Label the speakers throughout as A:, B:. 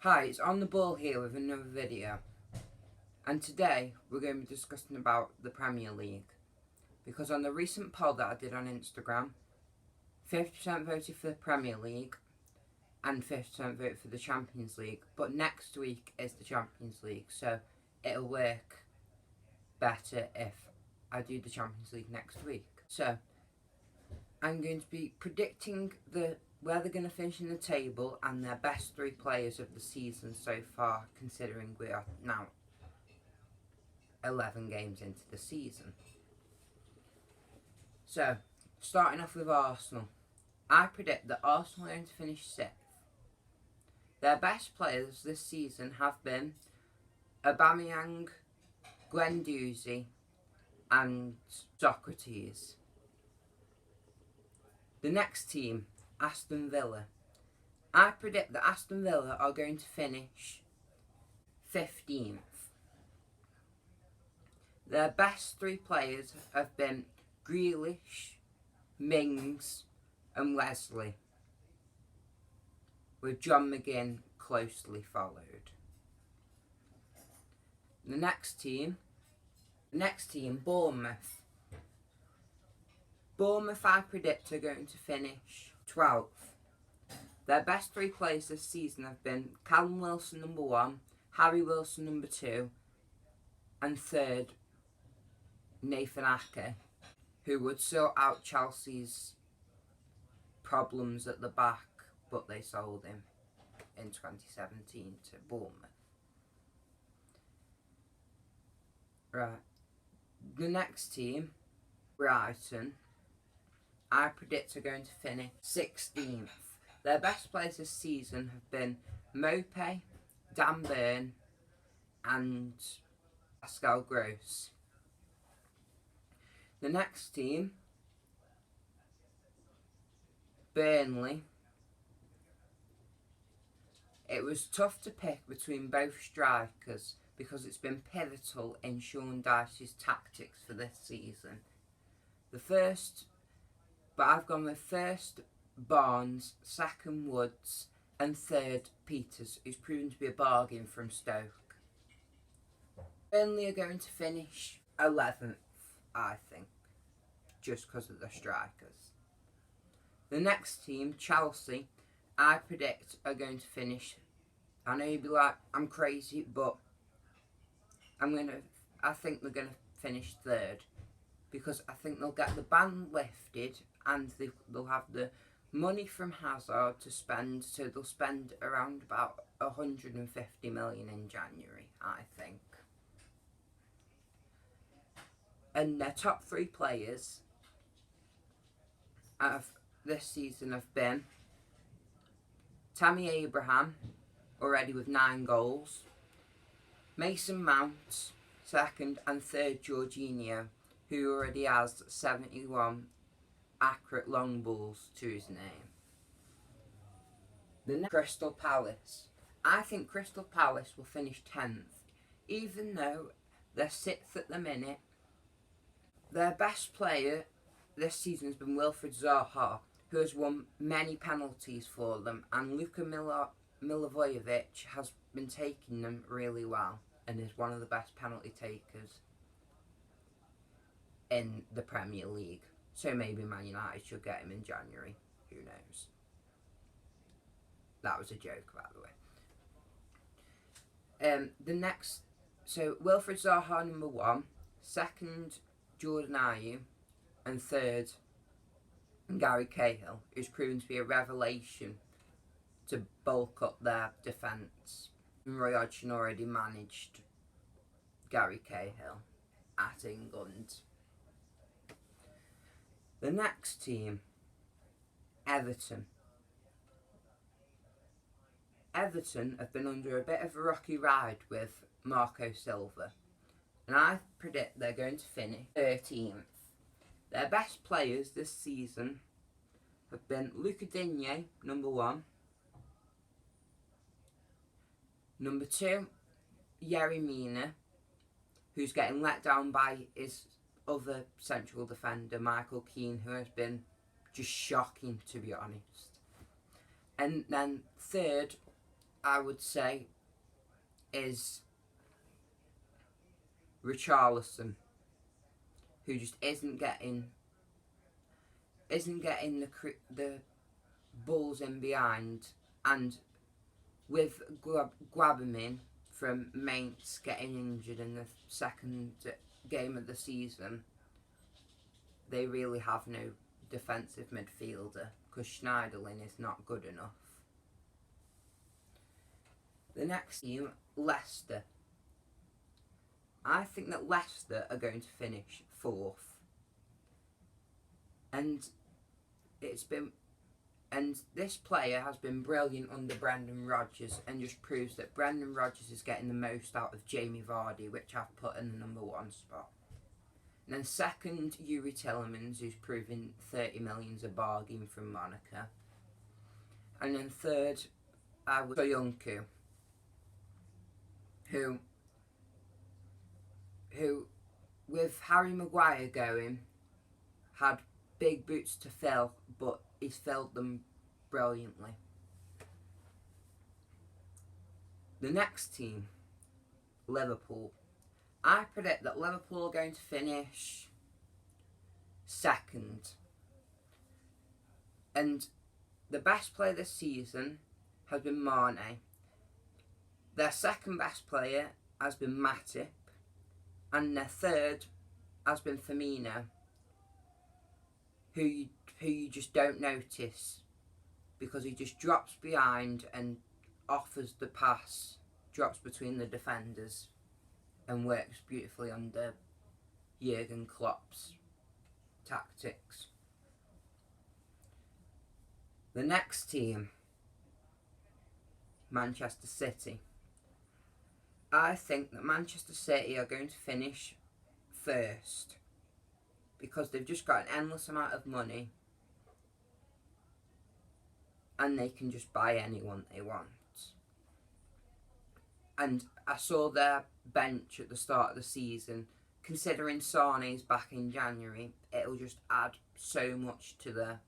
A: Hi, it's On The Ball here with another video, and today we're going to be discussing about the Premier League, because on the recent poll that I did on Instagram, 50% voted for the Premier League and 50% voted for the Champions League, but next week is the Champions League, so it'll work better if I do the Champions League next week. So I'm going to be predicting where they're going to finish in the table and their best three players of the season so far, considering we are now 11 games into the season. So, starting off with Arsenal. I predict that Arsenal are going to finish 6th. Their best players this season have been Aubameyang, Guendouzi and Socrates. The next team, Aston Villa. I predict that Aston Villa are going to finish 15th. Their best three players have been Grealish, Mings and Wesley, with John McGinn closely followed. The next team, Bournemouth. Bournemouth, I predict, are going to finish 12th. Their best three players this season have been Callum Wilson, number 1, Harry Wilson, number 2, and third, Nathan Ake, who would sort out Chelsea's problems at the back, but they sold him in 2017 to Bournemouth. Right. The next team, Brighton, I predict are going to finish 16th. Their best players this season have been Maupay, Dan Burn and Pascal Gross. The next team, Burnley. It was tough to pick between both strikers because it's been pivotal in Sean Dyche's tactics for this season. I've gone with first Barnes, second Woods and third Peters, who's proven to be a bargain from Stoke. Burnley are going to finish 11th, I think, just because of the strikers. The next team, Chelsea, I predict are going to finish, I know you'll be like, I'm crazy, but I think they're going to finish 3rd, because I think they'll get the ban lifted and they'll have the money from Hazard to spend, so they'll spend around about 150 million in January, I think. And their top 3 players of this season have been Tammy Abraham, already with 9 goals, Mason Mount, second, and third Jorginho, who already has 71 accurate long balls to his name. The next, Crystal Palace. I think Crystal Palace will finish 10th, even though they're 6th at the minute. Their best player this season has been Wilfried Zaha, who has won many penalties for them, and Luka Milivojevic has been taking them really well and is one of the best penalty takers in the Premier League. So maybe Man United should get him in January. Who knows? That was a joke, by the way. So Wilfried Zaha, number 1, second Jordan Ayew, and third Gary Cahill, who's proven to be a revelation to bulk up their defence. Roy Hodgson already managed Gary Cahill at England. The next team, Everton. Everton have been under a bit of a rocky ride with Marco Silva, and I predict they're going to finish 13th. Their best players this season have been Luca Digne, number 1, number 2, Yerry Mina, who's getting let down by his other central defender, Michael Keane, who has been just shocking, to be honest. And then third, I would say, is Richarlison, who just isn't getting the balls in behind, and with Guabamin from Mainz getting injured in the second game of the season, they really have no defensive midfielder because Schneiderlin is not good enough. The next team, Leicester. I think that Leicester are going to finish 4th. And this player has been brilliant under Brendan Rodgers and just proves that Brendan Rodgers is getting the most out of Jamie Vardy, which I've put in the number 1 spot. And then second, Yuri Tillemans, who's proven 30 million's a bargain from Monaco. And then third, I would Soyuncu, who with Harry Maguire going, had big boots to fill, but he's filled them brilliantly. The next team, Liverpool. I predict that Liverpool are going to finish 2nd. And the best player this season has been Mane. Their second best player has been Matip. And their third has been Firmino, who you just don't notice because he just drops behind and offers the pass, drops between the defenders, and works beautifully under Jurgen Klopp's tactics. The next team, Manchester City. I think that Manchester City are going to finish 1st because they've just got an endless amount of money and they can just buy anyone they want. And I saw their bench at the start of the season. Considering Sane's back in January, it'll just add so much to their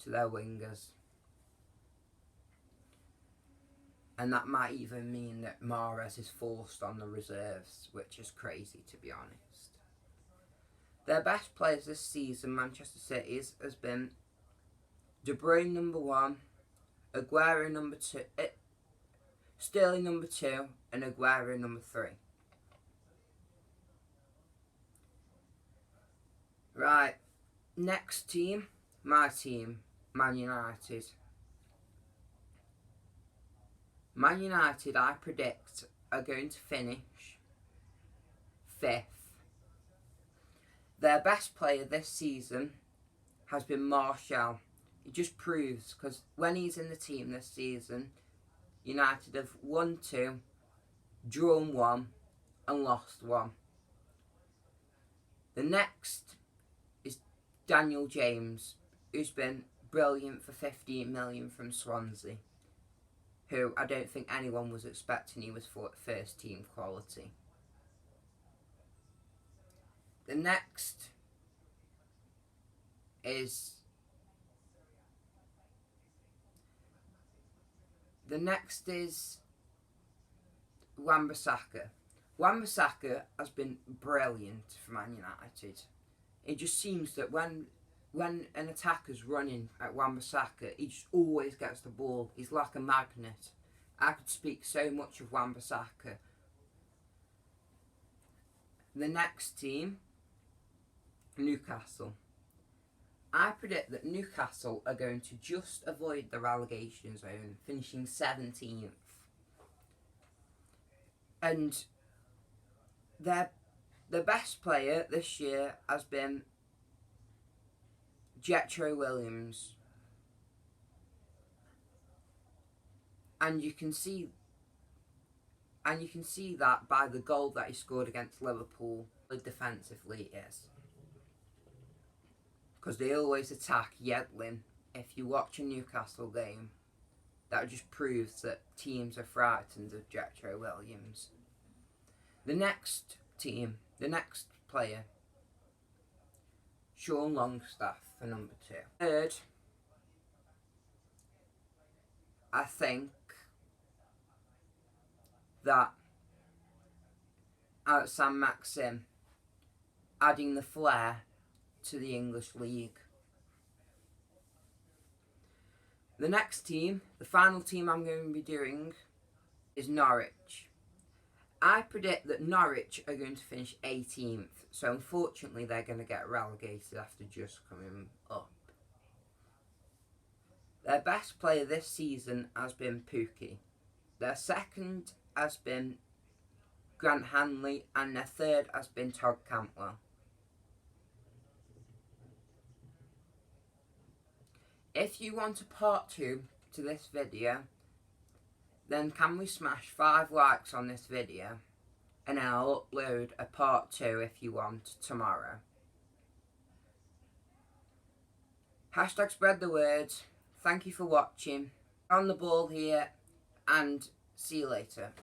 A: wingers. And that might even mean that Mahrez is forced on the reserves, which is crazy, to be honest. Their best players this season, Manchester City's, has been De Bruyne number 1, Aguero number 2, Sterling number 2, and Aguero number 3. Right, next team, my team, Man United. Man United, I predict, are going to finish 5th. Their best player this season has been Martial. It just proves, because when he's in the team this season, United have won 2, drawn 1, and lost 1. The next is Daniel James, who's been brilliant for 15 million from Swansea, who I don't think anyone was expecting he was for first team quality. The next is Wan-Bissaka. Wan-Bissaka has been brilliant for Man United. It just seems that when an attacker's running at Wan-Bissaka, he just always gets the ball. He's like a magnet. I could speak so much of Wan-Bissaka. The next team, Newcastle. I predict that Newcastle are going to just avoid the relegation zone, finishing 17th. And the best player this year has been Jetro Williams. And you can see that by the goal that he scored against Liverpool, defensively it is. Because they always attack Yedlin. If you watch a Newcastle game, that just proves that teams are frightened of Jetro Williams. The next player, Sean Longstaff for number 2. Third, I think that Saint-Maximin, adding the flair to the English League. The next team, the final team I'm going to be doing, is Norwich. I predict that Norwich are going to finish 18th, so unfortunately they're going to get relegated after just coming up. Their best player this season has been Pukki. Their second has been Grant Hanley, and their third has been Todd Cantwell. If you want a part 2 to this video, then can we smash 5 likes on this video, and I'll upload a part 2 if you want tomorrow. Hashtag spread the word. Thank you for watching. On the ball here, and see you later.